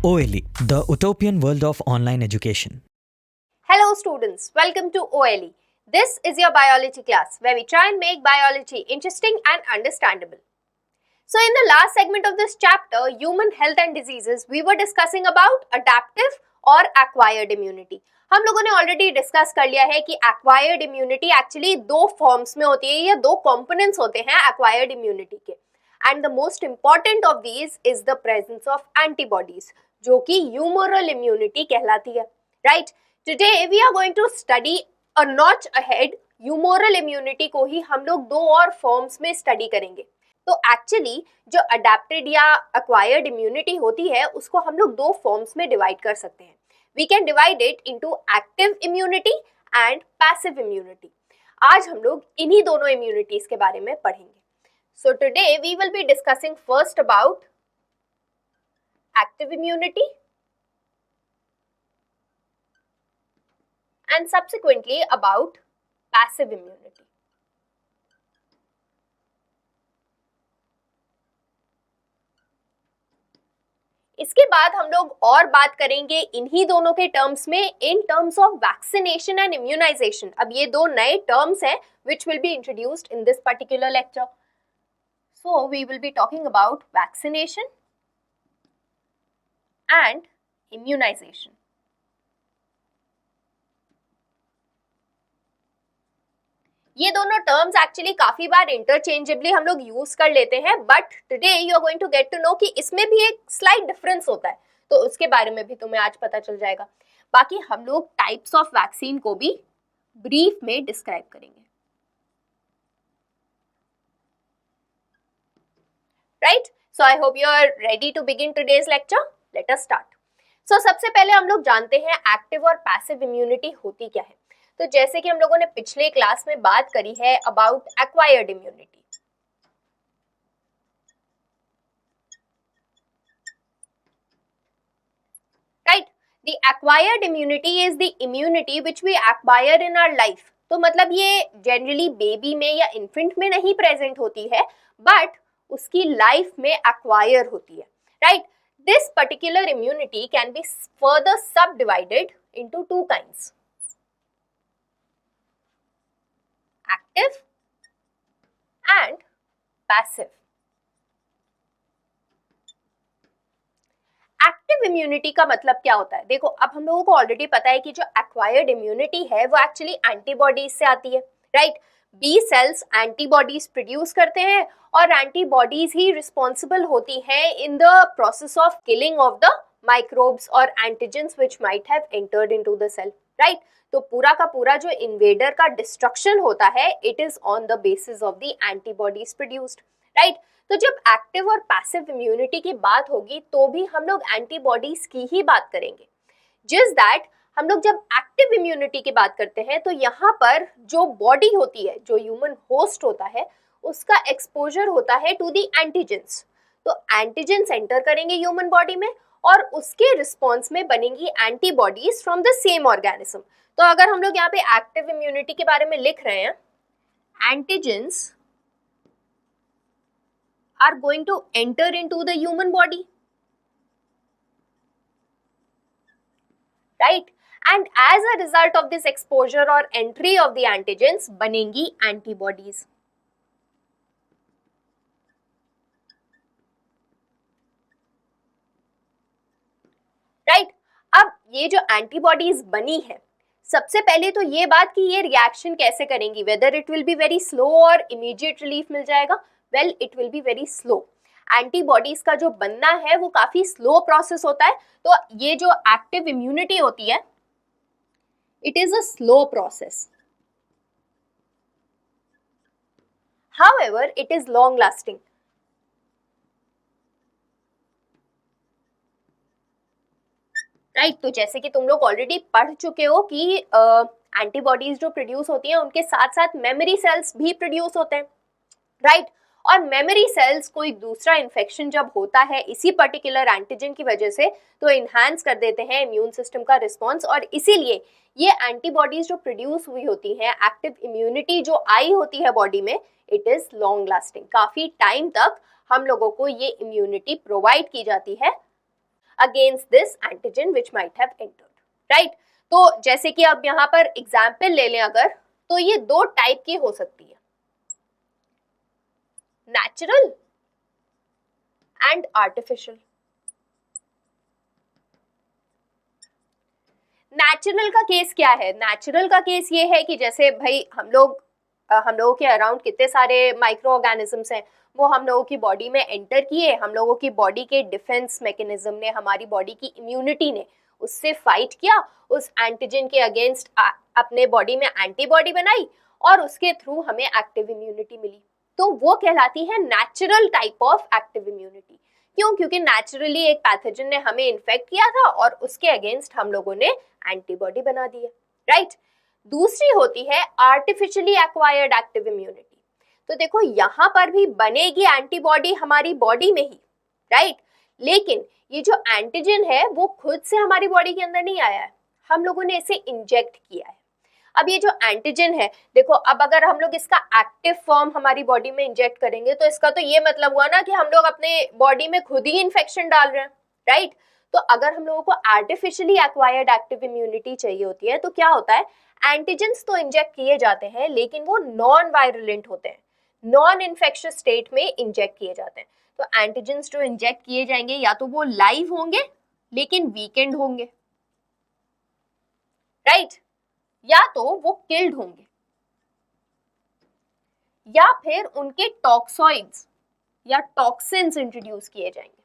OLE, the utopian world of online education. Hello students, welcome to OLE. This is your biology class where we try and make biology interesting and understandable. So in the last segment of this chapter, human health and diseases, we were discussing about adaptive और acquired immunity. हम लोगों ने already discuss कर लिया है कि acquired immunity actually दो forms में होती है या दो कंपोनेंट्स होते हैं एक्वायर्ड इम्यूनिटी के. And the most important of these is the presence of antibodies जो कि ह्यूमरल इम्यूनिटी कहलाती है. Right, today we are going to study a notch ahead. Humoral immunity को ही हम लोग दो और फॉर्म्स में स्टडी करेंगे. तो एक्चुअली जो अडेप्टेड या एक्वायर्ड इम्यूनिटी होती है उसको हम लोग दो फॉर्म्स में डिवाइड कर सकते हैं. We can divide it into active immunity and passive immunity. आज हम लोग इन्हीं दोनों immunities के बारे में पढ़ेंगे. So today we will be discussing first about active immunity and subsequently about passive immunity. इसके बाद हम लोग और बात करेंगे इन्हीं दोनों के टर्म्स में in terms of vaccination and immunization. अब ये दो नए टर्म्स हैं which will be introduced in this particular lecture. So we will be talking about vaccination and immunization. ये दोनों टर्म्स एक्चुअली काफी बार इंटरचेंजेबली हम लोग यूज कर लेते हैं, but today you are going to get to know कि इसमें भी एक स्लाइट डिफरेंस होता है, तो उसके बारे में भी तुम्हें आज पता चल जाएगा. बाकी हम लोग टाइप्स ऑफ वैक्सीन को भी ब्रीफ में डिस्क्राइब करेंगे. Right, so I hope you are ready to begin today's lecture. Let us start. So सबसे पहले हम लोग जानते हैं एक्टिव और पैसिव इम्यूनिटी होती क्या है. तो जैसे कि हम लोगों ने पिछले क्लास में बात करी है about acquired immunity. Right, the acquired immunity is the immunity which we acquire in our life. तो मतलब ये जनरली बेबी में या इन्फेंट में नहीं प्रेजेंट होती है, बट उसकी लाइफ में एक्वायर होती है. Right, this particular immunity can be further subdivided into two kinds, active and passive. Active immunity का मतलब क्या होता है? देखो, अब हम लोगों को ऑलरेडी पता है कि जो एक्वायर्ड इम्यूनिटी है वो एक्चुअली एंटीबॉडीज से आती है. Right, B cells antibodies produce करते हैं और एंटीबॉडीज ही रिस्पॉन्सिबल होती हैं in the process of killing of the microbes और antigens which might have entered into the cell. Right, तो पूरा का पूरा जो इन्वेडर का डिस्ट्रक्शन होता है it is on the basis of the antibodies produced. Right, तो जब एक्टिव और पैसिव इम्यूनिटी की बात होगी तो भी हम लोग एंटीबॉडीज की ही बात करेंगे. जस्ट दैट हम लोग जब एक्टिव इम्यूनिटी की बात करते हैं तो यहाँ पर जो बॉडी होती है, जो ह्यूमन होस्ट होता है, उसका एक्सपोजर होता है टू द एंटीजेंस. तो एंटीजेंस एंटर करेंगे ह्यूमन बॉडी में और उसके रिस्पॉन्स में बनेंगी antibodies from the same organism. तो अगर हम लोग यहाँ पे एक्टिव इम्यूनिटी के बारे में लिख रहे हैं, antigens are going to enter into the human body. Right, and as a result of this exposure और एंट्री ऑफ द एंटीजेंस बनेंगी एंटीबॉडीज. राइट, अब ये जो एंटीबॉडीज बनी है, सबसे पहले तो ये बात कि ये रिएक्शन कैसे करेंगी, whether it will be very slow और इमीडिएट रिलीफ मिल जाएगा. Well, it will be very slow. Antibodies का जो बनना है वो काफी स्लो प्रोसेस होता है. तो ये जो एक्टिव इम्यूनिटी होती है it is a slow process. However it is long lasting. Right, तो जैसे कि तुम लोग ऑलरेडी पढ़ चुके हो कि एंटीबॉडीज जो प्रोड्यूस होती हैं उनके साथ साथ मेमोरी सेल्स भी प्रोड्यूस होते हैं. राइट, और मेमोरी सेल्स कोई दूसरा इन्फेक्शन जब होता है इसी पर्टिकुलर एंटीजन की वजह से तो इन्हांस कर देते हैं इम्यून सिस्टम का रिस्पॉन्स. और इसीलिए ये एंटीबॉडीज जो प्रोड्यूस हुई होती हैं, एक्टिव इम्यूनिटी जो आई होती है बॉडी में, इट इज लॉन्ग लास्टिंग. काफी टाइम तक हम लोगों को ये इम्यूनिटी प्रोवाइड की जाती है. against this antigen which might have entered, right? तो जैसे कि अब यहाँ पर एग्जाम्पल ले लें अगर, तो ये दो टाइप की हो सकती है, नेचुरल एंड आर्टिफिशियल। नेचुरल का केस क्या है? नेचुरल का केस ये है कि जैसे भाई हम लोगों के अराउंड कितने सारे माइक्रो ऑर्गेनिजम्स हैं, वो हम लोगों की बॉडी में एंटर किए, हम लोगों की बॉडी के डिफेंस मैकेनिज्म ने, हमारी बॉडी की इम्यूनिटी ने उससे फाइट किया, उस एंटीजन के अगेंस्ट अपने बॉडी में एंटीबॉडी बनाई और उसके थ्रू हमें एक्टिव इम्यूनिटी मिली। तो वो कहलाती है natural type of active immunity. क्यों? क्योंकि नेचुरली एक पैथोजन ने हमें इन्फेक्ट किया था और उसके अगेंस्ट हम लोगों ने एंटीबॉडी बना दी है, राइट? दूसरी होती है आर्टिफिशियली एक्वायर्ड एक्टिव इम्यूनिटी। तो देखो यहाँ पर भी बनेगी एंटीबॉडी हमारी बॉडी में ही, राइट? लेकिन ये जो एंटीजन है वो खुद से हमारी बॉडी के अंदर नहीं आया है, हम लोगों ने इसे इंजेक्ट किया है। अब ये जो एंटीजन है, देखो अब अगर हम लोग इसका एक्टिव फॉर्म हमारी बॉडी में इंजेक्ट करेंगे तो इसका तो ये मतलब हुआ ना कि हम लोग अपने बॉडी में खुद ही इन्फेक्शन डाल रहे हैं, राइट? तो अगर हम लोगों को आर्टिफिशियली एक्वायर्ड एक्टिव इम्यूनिटी चाहिए होती है तो क्या होता है, एंटीजन्स तो इंजेक्ट किए जाते हैं लेकिन वो नॉन वायरुलेंट होते हैं, नॉन इन्फेक्शियस स्टेट में इंजेक्ट किए जाते हैं। तो एंटीजन्स जो इंजेक्ट किए जाएंगे या तो वो लाइव होंगे लेकिन वीकेंड होंगे, राइट? या तो वो किल्ड होंगे, या फिर उनके टॉक्सॉइड्स या टॉक्सिन्स इंट्रोड्यूस किए जाएंगे,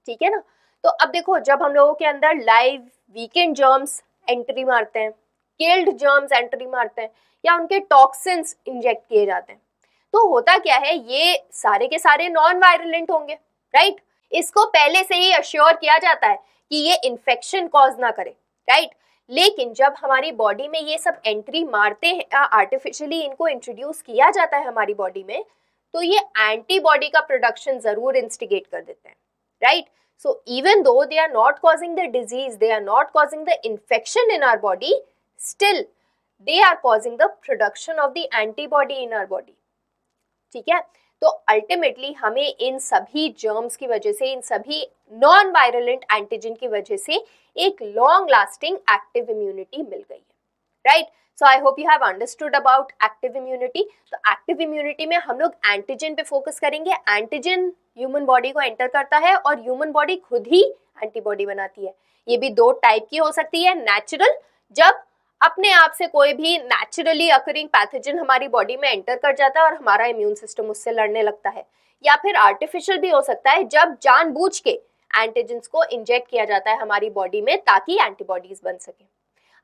ठीक है ना? तो अब देखो जब हम लोगों के अंदर लाइव वीकेंड जर्म्स एंट्री मारते हैं, किल्ड जर्म्स एंट्री मारते हैं, या उनके टॉक्सिन्स इंजेक्ट किए जाते हैं, तो होता क्या है, ये सारे के सारे नॉन वायरुलेंट होंगे, राइट? इसको पहले से ही अश्योर किया जाता है कि ये इन्फेक्शन कॉज ना करे, राइट? लेकिन जब हमारी बॉडी में ये सब एंट्री मारते हैं, आर्टिफिशियली इनको इंट्रोड्यूस किया जाता है हमारी बॉडी में, तो ये एंटीबॉडी का प्रोडक्शन जरूर इंस्टिगेट कर देते हैं, right? So even though they are not causing the disease, they are not causing the infection in our body, still they are causing the production of the antibody in our body, ठीक है? तो ultimately हमें इन सभी germs की वजह से, इन सभी non virulent antigen की वजह से एक लॉन्ग लास्टिंग एक्टिव इम्यूनिटी मिल गई है, right? So I hope you have understood about active immunity. तो एक्टिव इम्यूनिटी में हम लोग एंटीजन पे फोकस करेंगे। एंटीजन ह्यूमन बॉडी को एंटर करता है और ह्यूमन बॉडी खुद ही एंटीबॉडी बनाती है। ये भी दो टाइप की हो सकती है, नेचुरल, जब अपने आप से कोई भी नेचुरली अकरिंग पैथोजन हमारी बॉडी में एंटर कर जाता है और हमारा इम्यून सिस्टम उससे लड़ने लगता है, या फिर आर्टिफिशियल भी हो सकता है जब जानबूझ के एंटीजन्स को इंजेक्ट किया जाता है हमारी बॉडी में ताकि एंटीबॉडीज बन सके।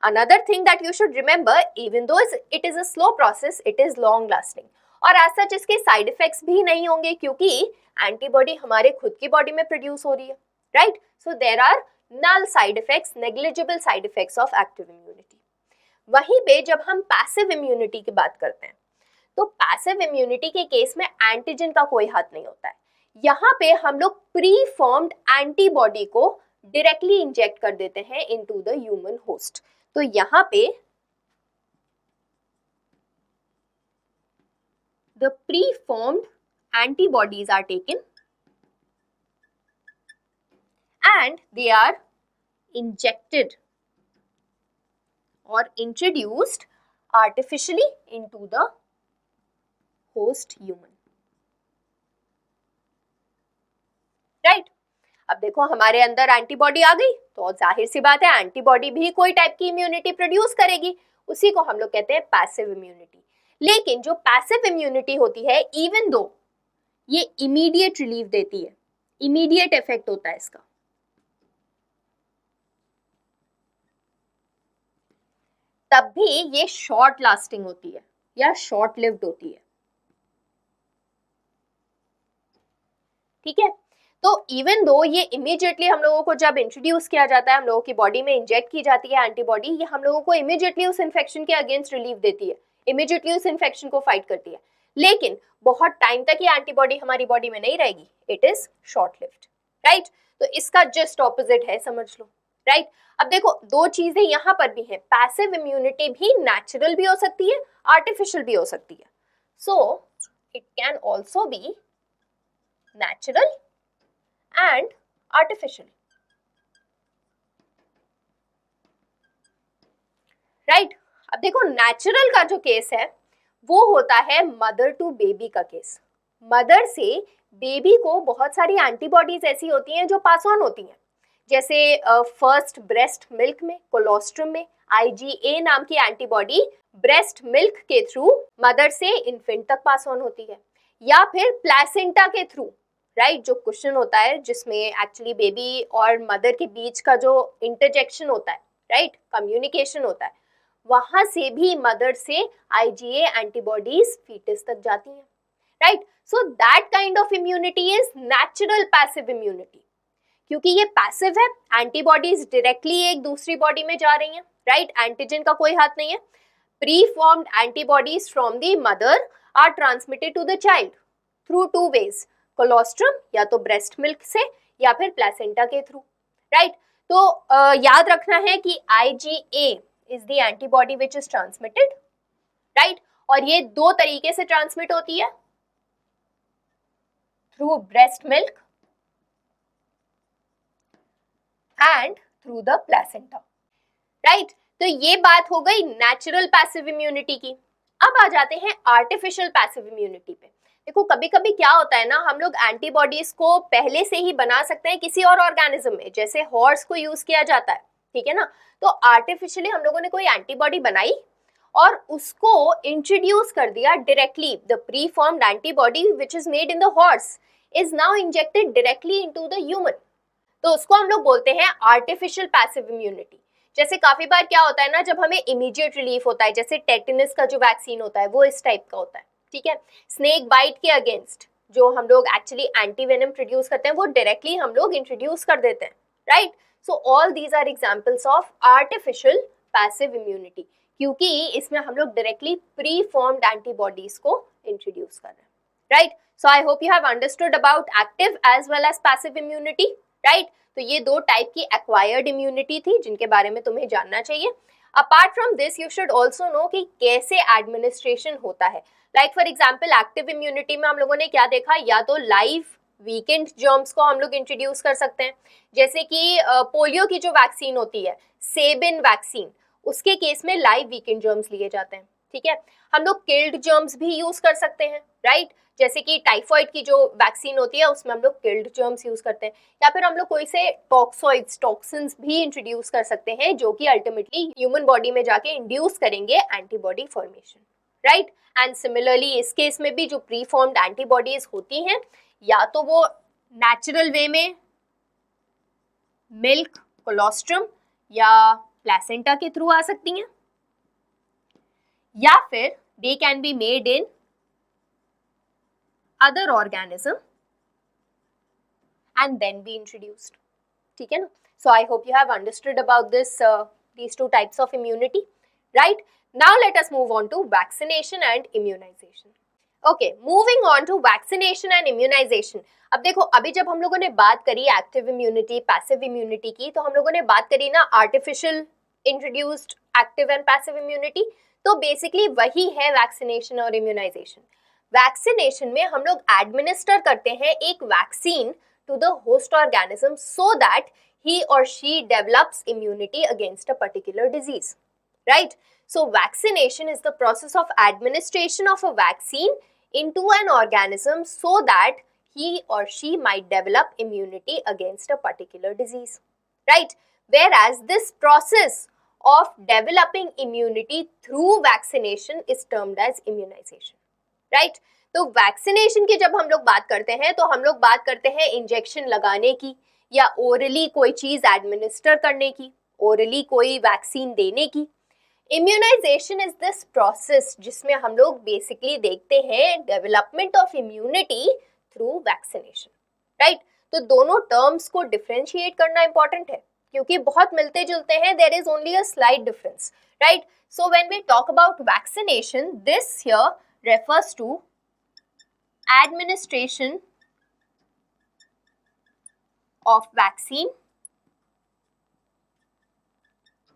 Another thing that you should remember, even though it is a slow process, it is long lasting. और as such इसके साइड इफेक्ट्स भी नहीं होंगे क्योंकि एंटीबॉडी हमारे खुद की बॉडी में प्रोड्यूस हो रही है, right? So there are null side effects, negligible side effects of active immunity. वहीं पे जब हम पैसिव इम्यूनिटी की बात करते हैं, तो पैसिव इम्यूनिटी के केस में एंटीजन का कोई हाथ नहीं होता है। यहाँ पे हम लोग प्री फॉर्म्ड एंटीबॉडी को डायरेक्टली इंजेक्ट कर देते हैं इनटू द ह्यूमन होस्ट। तो यहाँ पे the preformed antibodies are taken and they are injected or introduced artificially into the host human, right? अब देखो हमारे अंदर एंटीबॉडी आ गई तो जाहिर सी बात है एंटीबॉडी भी कोई टाइप की इम्यूनिटी प्रोड्यूस करेगी, उसी को हम लोग कहते हैं पैसिव इम्यूनिटी। लेकिन जो पैसिव इम्यूनिटी होती है, इवन दो ये इमीडिएट रिलीफ देती है, इमीडिएट इफेक्ट होता है इसका, तब भी ये शॉर्ट लास्टिंग होती है या शॉर्ट लिव्ड होती है, ठीक है? तो इवन दो ये इमीडिएटली हम लोगों को जब इंट्रोड्यूस किया जाता है, हम लोगों की बॉडी में इंजेक्ट की जाती है एंटीबॉडी, ये हम लोगों को इमीडिएटली उस इन्फेक्शन के अगेंस्ट रिलीफ देती है, इमीडिएटली उस इन्फेक्शन को फाइट करती है, लेकिन बहुत टाइम तक ये एंटीबॉडी हमारी बॉडी में नहीं रहेगी, it is short lived, right? तो इसका जस्ट ऑपोजिट है, समझ लो, राइट? अब देखो दो चीजें यहाँ पर भी हैं, पैसिव इम्यूनिटी भी नेचुरल भी हो सकती है, आर्टिफिशियल भी हो सकती है। So it can also be natural and artificial, right. अब देखो नेचुरल का जो केस है वो होता है मदर टू बेबी का केस। मदर से बेबी को बहुत सारी एंटीबॉडीज ऐसी होती हैं जो पास ऑन होती हैं, जैसे फर्स्ट ब्रेस्ट मिल्क में, कोलोस्ट्रम में IgA नाम की एंटीबॉडी ब्रेस्ट मिल्क के थ्रू मदर से इन्फेंट तक पास ऑन होती है, या फिर प्लेसेंटा के थ्रू, राइट, जो कुशन होता है जिसमें एक्चुअली बेबी और मदर के बीच का जो इंटरजेक्शन होता है, राइट, कम्युनिकेशन होता है, वहां से भी मदर से IgA एंटीबॉडीज फीटस तक जाती हैं, right. So that kind of immunity is natural passive immunity. क्योंकि ये पैसिव है, एंटीबॉडीज डायरेक्टली एक दूसरी बॉडी में जा रही हैं, राइट, एंटीजन का कोई हाथ नहीं है। Pre formed antibodies from the mother are transmitted to the child through two ways, colostrum या तो ब्रेस्ट मिल्क से या फिर प्लेसेंटा के थ्रू, राइट। तो याद रखना है कि IgA is the antibody which is transmitted, right, और ये दो तरीके से ट्रांसमिट होती है, through breast milk and through the placenta, right. तो ये बात हो गई नेचुरल पैसिव इम्यूनिटी की। अब आ जाते हैं आर्टिफिशियल पैसिव इम्यूनिटी पे। देखो कभी कभी क्या होता है ना, हम लोग एंटीबॉडीज को पहले से ही बना सकते हैं किसी और ऑर्गेनिज्म में, जैसे हॉर्स को यूज किया जाता है, ठीक है ना। तो आर्टिफिशियली हम लोगों ने कोई एंटीबॉडी बनाई और उसको इंट्रोड्यूस कर दिया directly, the pre formed antibody which is made in the horse is now injected directly into the human, तो उसको हम लोग बोलते हैं आर्टिफिशियल पैसिव इम्यूनिटी। जैसे काफी बार क्या होता है ना, जब हमें इमीडिएट रिलीफ होता है, जैसे टेटनस का जो वैक्सीन होता है वो इस टाइप का होता है, ठीक है। स्नेक बाइट के अगेंस्ट जो हम लोग एक्चुअली एंटीवेनम प्रोड्यूस करते हैं वो डायरेक्टली हम लोग इंट्रोड्यूस कर देते हैं, right. So all these are examples of artificial passive immunity, क्योंकि इसमें हम लोग डायरेक्टली प्री फॉर्म्ड एंटीबॉडीज को इंट्रोड्यूस कर रहे हैं, right. So I hope you have understood about active as well as passive immunity, right. तो ये दो टाइप की एक्वायर्ड इम्यूनिटी थी जिनके बारे में तुम्हें जानना चाहिए। Apart from this you should also know कि कैसे एडमिनिस्ट्रेशन होता है। Like for example active immunity में हम लोगों ने क्या देखा, या तो लाइव वीकेंड जर्म्स को हम लोग इंट्रोड्यूस कर सकते हैं, जैसे कि पोलियो की जो वैक्सीन होती है सेबिन वैक्सीन, उसके केस में लाइव वीकेंड जर्म्स लिए जाते हैं, ठीक है। हम लोग किल्ड जर्म्स भी यूज कर सकते हैं, राइट, जैसे कि टाइफाइड की जो वैक्सीन होती है उसमें हम लोग किल्ड जर्म्स यूज करते हैं, या फिर हम लोग कोई से टॉक्सॉइड्स टॉक्सिन्स भी इंट्रोड्यूस कर सकते हैं जो कि अल्टीमेटली ह्यूमन बॉडी में जाके इंड्यूस करेंगे antibody formation, right. And similarly इस केस में भी जो प्री फॉर्म्ड एंटीबॉडीज होती हैं, या तो वो नेचुरल वे में मिल्क, कोलोस्ट्रम या प्लेसेंटा के थ्रू आ सकती हैं, या फिर दे can be made in other organism and then be introduced, ठीक है ना। So I hope you have understood about this these two types of immunity, right? Now let us move on to vaccination and immunization. Okay, moving on to vaccination and immunization. अब देखो अभी जब हम लोगों ने बात करी एक्टिव इम्यूनिटी पैसिव इम्यूनिटी की, तो हम लोगों ने बात करी ना artificial introduced active and passive immunity, तो बेसिकली वही है वैक्सीनेशन और इम्यूनाइजेशन। वैक्सीनेशन में हम लोग एडमिनिस्टर करते हैं एक vaccine to the host organism so that he और she develops immunity against a particular disease, right. So vaccination is the process of administration of a vaccine into an organism so that he or she might develop immunity against a particular disease, right? Whereas this process of developing immunity through vaccination is termed as immunization, right? तो vaccination की जब हम लोग बात करते हैं तो हम लोग बात करते हैं इंजेक्शन लगाने की या ओरली कोई चीज एडमिनिस्टर करने की, ओरली कोई वैक्सीन देने की। इम्यूनाइजेशन इज दिस प्रोसेस जिसमें हम लोग बेसिकली देखते हैं development of immunity through vaccination, right. तो दोनों टर्म्स को डिफरेंशिएट करना इंपॉर्टेंट है क्योंकि बहुत मिलते जुलते हैं, there is only a slight difference, right. So when we talk about vaccination, this here refers to administration of vaccine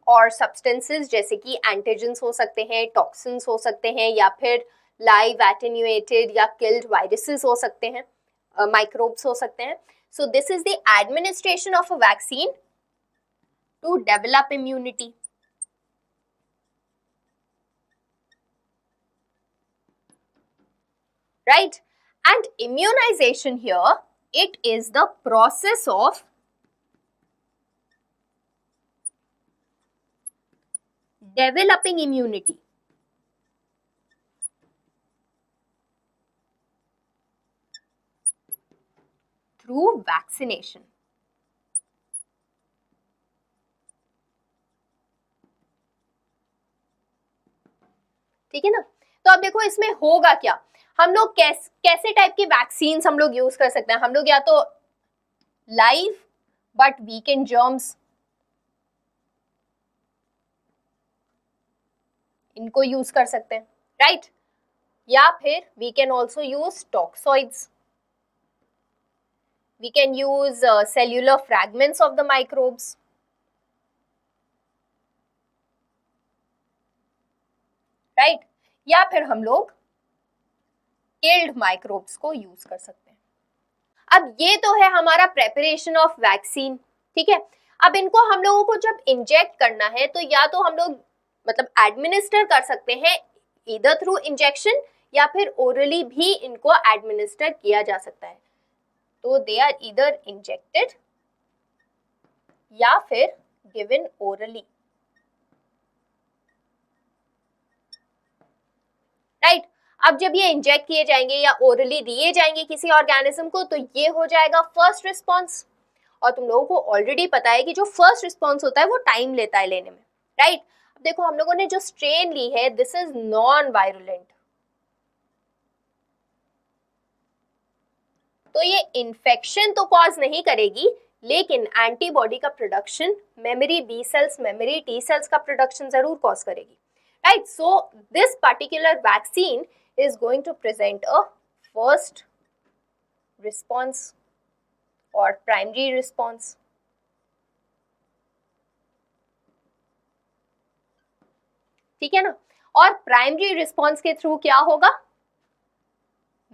और substances जैसे कि antigens हो सकते हैं, toxins हो सकते हैं, या फिर live attenuated या killed viruses हो सकते हैं, microbes हो सकते हैं. So this is the administration of a vaccine to develop immunity. right? And immunization here, it is the process of developing immunity through vaccination. ठीक है ना? तो अब देखो इसमें होगा क्या, हम लोग कैसे टाइप की वैक्सीन हम लोग यूज कर सकते हैं. हम लोग या तो लाइव बट वीकेंड जर्म्स, इनको यूज कर सकते हैं, राइट? या फिर we can also use toxoids, we can use cellular fragments of the microbes, right? या फिर हम लोग किल्ड माइक्रोब्स को यूज कर सकते हैं. अब ये तो है हमारा प्रेपरेशन ऑफ वैक्सीन, ठीक है. अब इनको हम लोगों को जब इंजेक्ट करना है तो या तो हम लोग मतलब एडमिनिस्टर कर सकते हैं इधर थ्रू इंजेक्शन, या फिर ओरली भी इनको एडमिनिस्टर किया जा सकता है. तो दे आर इधर इंजेक्टेड या फिर गिवन ओरली, राइट? अब जब ये इंजेक्ट किए जाएंगे या ओरली दिए जाएंगे किसी ऑर्गेनिज्म को तो ये हो जाएगा फर्स्ट रिस्पॉन्स. और तुम लोगों को ऑलरेडी पता है कि जो फर्स्ट रिस्पॉन्स होता है वो टाइम लेता है लेने में, राइट? अब देखो हम लोगों ने जो स्ट्रेन ली है दिस इज नॉन वायरुलेंट, तो ये इन्फेक्शन तो कॉज नहीं करेगी लेकिन एंटीबॉडी का production, memory B cells, memory T cells का प्रोडक्शन जरूर कॉज करेगी, right? So this particular vaccine is going to present a first response or primary response. ठीक है ना? और प्राइमरी रिस्पॉन्स के थ्रू क्या होगा,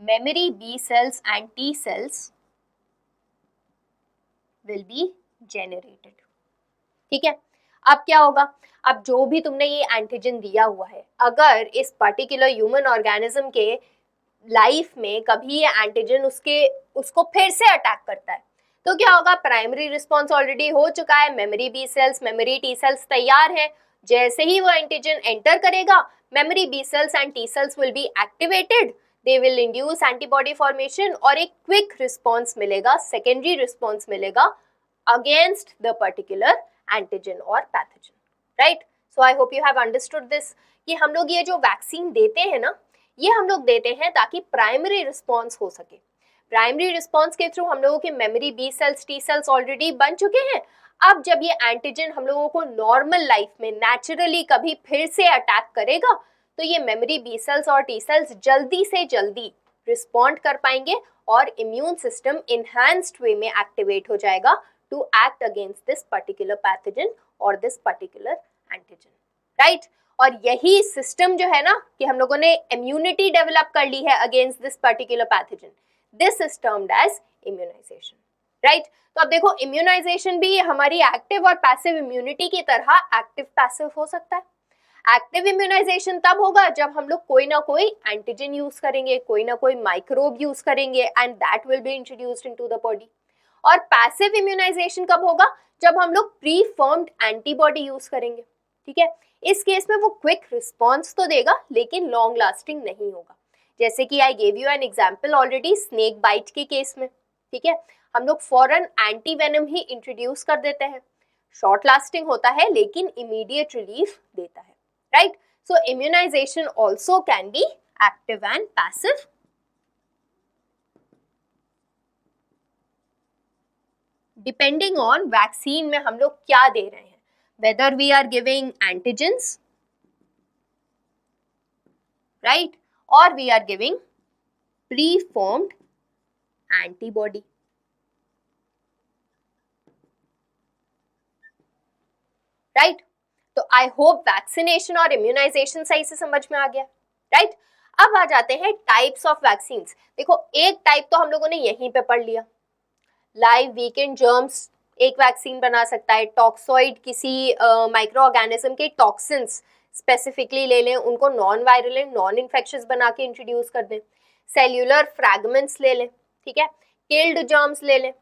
memory B cells and T cells will be generated. ठीक है. अब क्या होगा, अब जो भी तुमने ये एंटीजन दिया हुआ है, अगर इस पर्टिकुलर ह्यूमन ऑर्गेनिज्म के लाइफ में कभी ये एंटीजन उसको फिर से अटैक करता है तो क्या होगा, प्राइमरी रिस्पॉन्स ऑलरेडी हो चुका है, memory B cells, memory T cells तैयार है. जैसे ही वो एंटीजन एंटर करेगा, memory B cells and T cells will be activated, they will induce antibody formation और एक क्विक रिस्पॉन्स मिलेगा, सेकेंडरी रिस्पॉन्स मिलेगा अगेंस्ट द पर्टिकुलर एंटीजन और pathogen, right? So I hope you have understood this कि हम लोग ये जो वैक्सीन देते हैं ना, ये हम लोग देते हैं ताकि प्राइमरी रिस्पॉन्स हो सके. प्राइमरी रिस्पॉन्स के थ्रू हम लोगों के memory B cells, T cells already बन चुके हैं. अब जब ये एंटीजन हम लोगों को नॉर्मल लाइफ में नेचुरली कभी फिर से अटैक करेगा तो ये मेमोरी बी सेल्स और टी सेल्स जल्दी से जल्दी रिस्पॉन्ड कर पाएंगे और इम्यून सिस्टम इनहैंस्ड वे में एक्टिवेट हो जाएगा to act against this particular pathogen or this particular antigen, right? और यही सिस्टम जो है ना कि हम लोगों ने इम्यूनिटी डेवलप कर ली है against this particular pathogen, this is termed as immunization, right? तो अब देखो इम्यूनाइजेशन भी हमारी एक्टिव और पैसिव इम्यूनिटी की तरह एक्टिव पैसिव हो सकता है. एक्टिव इम्यूनाइजेशन तब होगा जब हम लोग कोई ना कोई एंटीजन यूज करेंगे, कोई ना कोई माइक्रोब यूज करेंगे and that will be introduced into the body. और पैसिव इम्यूनाइजेशन कब होगा, जब हम लोग प्री फॉर्म्ड एंटीबॉडी यूज करेंगे. ठीक है. इस केस में वो क्विक रिस्पॉन्स तो देगा लेकिन लॉन्ग लास्टिंग नहीं होगा. जैसे कि I gave you an example already snake bite के केस में. ठीक है, हम लोग फॉरन एंटी वेनम ही इंट्रोड्यूस कर देते हैं, शॉर्ट लास्टिंग होता है लेकिन इमीडिएट रिलीफ देता है, right? So immunization also can be active and passive. Depending on vaccine में हम लोग क्या दे रहे हैं, whether we are giving antigens, right, और we are giving preformed antibody. Right, तो आई होप वैक्सीनेशन और इम्यूनाइजेशन सही से समझ में आ गया, राइट? अब आ जाते हैं टाइप्स ऑफ वैक्सीन्स. देखो एक टाइप तो हम लोगों ने यहीं पे पढ़ लिया, लाइव वीकेंड जर्म्स एक वैक्सीन बना सकता है. टॉक्सॉइड किसी माइक्रो ऑर्गेनिज्म के टॉक्सिन्स स्पेसिफिकली ले लें, उनको नॉन वायरुलेंट नॉन इन्फेक्शियस बना के इंट्रोड्यूस कर दें. सेल्यूलर फ्रैगमेंट्स ले लें, ठीक है, किल्ड जर्म्स ले लें,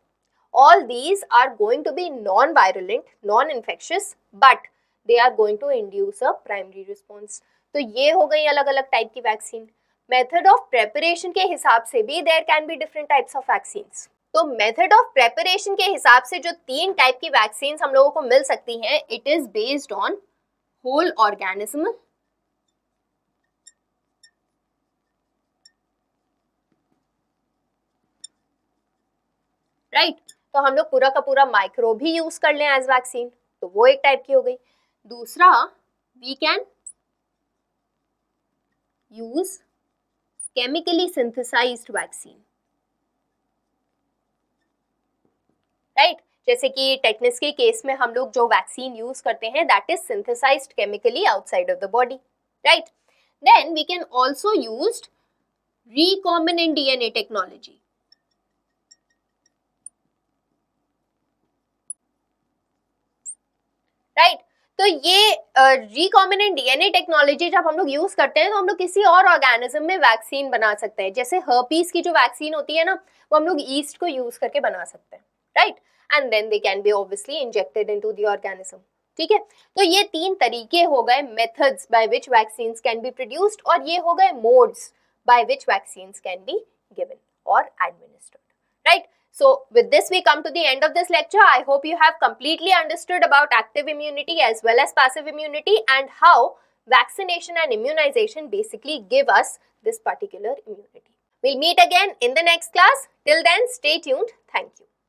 all these are going to be non-virulent, non-infectious, but they are going to induce a primary response. तो ये हो गई अलग अलग टाइप की वैक्सीन. मेथड ऑफ प्रेपरेशन के हिसाब से भी there can be different types of vaccines. तो मेथड ऑफ प्रेपरेशन के हिसाब से जो 3 टाइप की वैक्सीन्स हम लोगों को मिल सकती हैं, it is based on whole organism, right. तो हम लोग पूरा का पूरा माइक्रोब भी यूज कर लें एज वैक्सीन, तो वो एक टाइप की हो गई. दूसरा, we can use chemically synthesized vaccine, right. जैसे कि टेटनस के केस में हम लोग जो वैक्सीन यूज करते हैं that is synthesized chemically outside of the body, right. Then we can also use recombinant DNA technology, right. तो ये रिकॉम्बिनेंट डीएनए टेक्नोलॉजी जब हम लोग यूज करते हैं तो हम लोग किसी और ऑर्गेनिज्म में वैक्सीन बना सकते हैं. जैसे हर्पीस की जो वैक्सीन होती है ना, वो हम लोग ईस्ट को यूज करके बना सकते हैं, right. And then they can be obviously injected into the organism, ठीक है. तो ये 3 तरीके हो गए methods by which vaccines can be produced, और ये हो गए modes by which vaccines can be given और administered, right. So with this we come to the end of this lecture. I hope you have completely understood about active immunity as well as passive immunity and how vaccination and immunization basically give us this particular immunity. We'll meet again in the next class. Till then, stay tuned. Thank you.